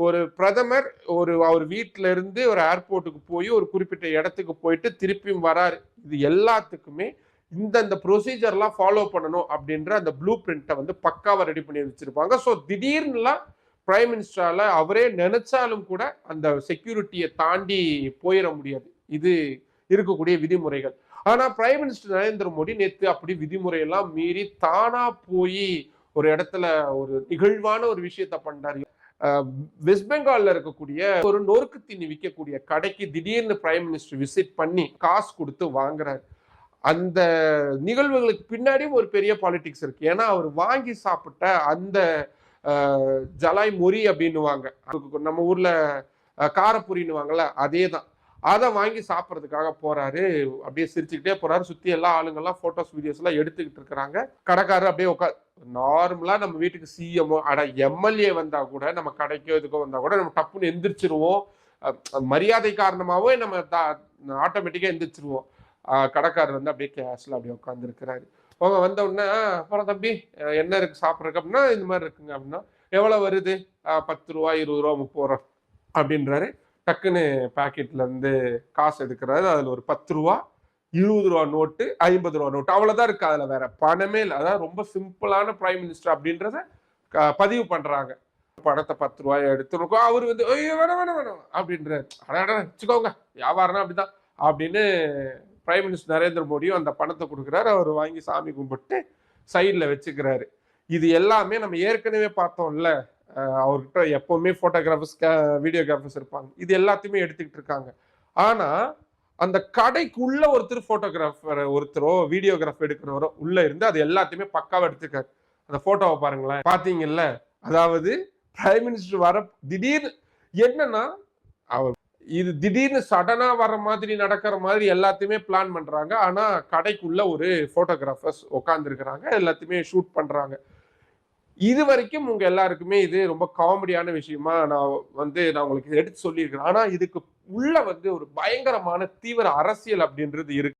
ஒரு பிரதமர் அவர் வீட்டில இருந்து ஒரு ஏர்போர்ட்டுக்கு போய் ஒரு குறிப்பிட்ட இடத்துக்கு போயிட்டு திருப்பியும் வராரு. இது எல்லாத்துக்குமே இந்த ப்ரொசீஜர்லாம் ஃபாலோ பண்ணணும் அப்படின்ற அந்த ப்ளூ பிரிண்ட்டை வந்து பக்காவா ரெடி பண்ணி வச்சிருப்பாங்க. ஸோ திடீர்னுலாம் பிரைம் மினிஸ்டரால அவரே நினைச்சாலும் கூட அந்த செக்யூரிட்டியை தாண்டி போயிட முடியாது. இது இருக்கக்கூடிய விதிமுறைகள். ஆனா பிரைம் மினிஸ்டர் நரேந்திர மோடி நேத்து அப்படி விதிமுறையெல்லாம் மீறி தானா போய் ஒரு இடத்துல ஒரு நிகழ்வான ஒரு விஷயத்த பண்றாரு. வெஸ்ட் பெங்கால்ல இருக்கக்கூடிய ஒரு நொறுக்கு தீனி விற்கக்கூடிய கடைக்கு திடீர்னு பிரைம் மினிஸ்டர் விசிட் பண்ணி காசு கொடுத்து வாங்குறாரு. அந்த நிகழ்வுகளுக்கு பின்னாடியும் ஒரு பெரிய பாலிடிக்ஸ் இருக்கு. ஏன்னா அவர் வாங்கி சாப்பிட்ட அந்த ஜலாய் மொரி அப்படின்னுவாங்க, நம்ம ஊர்ல காரப்பொரின்னுவாங்கல்ல, அதே தான். அதை வாங்கி சாப்பிட்றதுக்காக போறாரு. அப்படியே சிரிச்சுக்கிட்டே போறாரு. சுத்தி எல்லா ஆளுங்கெல்லாம் போட்டோஸ் வீடியோஸ் எல்லாம் எடுத்துக்கிட்டு இருக்கிறாங்க. கடைக்காரர் அப்படியே நார்மலா நம்ம வீட்டுக்கு சிஎம்ஓ எம்எல்ஏ வந்தா கூட நம்ம கடைக்கோ இதுக்கோ வந்தா கூட நம்ம டப்புன்னு எந்திரிச்சிருவோம். மரியாதை காரணமாவே நம்ம ஆட்டோமேட்டிக்கா எந்திரிச்சிருவோம். கடைக்காரர் வந்து அப்படியே கேஷ்ல அப்படியே உட்காந்துருக்கிறாரு. அவங்க வந்த உடனே அப்புறம் தம்பி என்ன இருக்கு சாப்பிட்றதுக்கு அப்படின்னா இந்த மாதிரி இருக்குங்க அப்படின்னா எவ்வளவு வருது 10 ரூபா 20 ரூபா 30 ரூபா அப்படின்றாரு. டக்குன்னு பாக்கெட்ல இருந்து காசு எடுக்கிறாரு. அதுல ஒரு 10 ரூபா 20 ரூபா நோட்டு 50 ரூபா நோட்டு அவ்வளவுதான் இருக்கு. அதுல வேற பணமே இல்லை. அதாவது ரொம்ப சிம்பிளான பிரைம் மினிஸ்டர் அப்படின்றத பதிவு பண்றாங்க. பணத்தை 10 ரூபாய் எடுத்து அவரு வந்து வேணாம் வேணாம் வேணாம் அப்படின்றாரு. வச்சுக்கோங்க வியாபாரம்னா அப்படிதான் அப்படின்னு பிரைம் மினிஸ்டர் நரேந்திர மோடியும் அந்த பணத்தை கொடுக்குறாரு. அவர் வாங்கி சாமி கும்பிட்டு சைட்ல வச்சுக்கிறாரு. இது எல்லாமே நம்ம ஏற்கனவே பார்த்தோம்ல, அவர்கிட்ட எப்பவுமே போட்டோகிராஃபர்ஸ் வீடியோகிராஃபர்ஸ் இருப்பாங்க. இது எல்லாத்தையுமே எடுத்துக்கிட்டு இருக்காங்க. ஆனா அந்த கடைக்குள்ள ஒருத்தரோ வீடியோகிராஃப் எடுக்கிறவரோ உள்ள இருந்து அது எல்லாத்தையுமே பக்காவா எடுத்துக்காரு. அந்த போட்டோவை பாருங்களேன், பாத்தீங்கல்ல. அதாவது பிரைம் மினிஸ்டர் வர திடீர்னு என்னன்னா அவர் இது திடீர்னு சடனா வர மாதிரி நடக்கிற மாதிரி எல்லாத்தையுமே பிளான் பண்றாங்க. ஆனா கடைக்குள்ள ஒரு போட்டோகிராஃபர்ஸ் உட்கார்ந்து இருக்கிறாங்க, எல்லாத்தையுமே ஷூட் பண்றாங்க. இது வரைக்கும் உங்க எல்லாருக்குமே இது ரொம்ப காமெடியான விஷயமா நான் உங்களுக்கு எடுத்து சொல்லியிருக்கிறேன். ஆனா இதுக்கு உள்ள வந்து ஒரு பயங்கரமான தீவிர அரசியல் அப்படின்றது இருக்கு.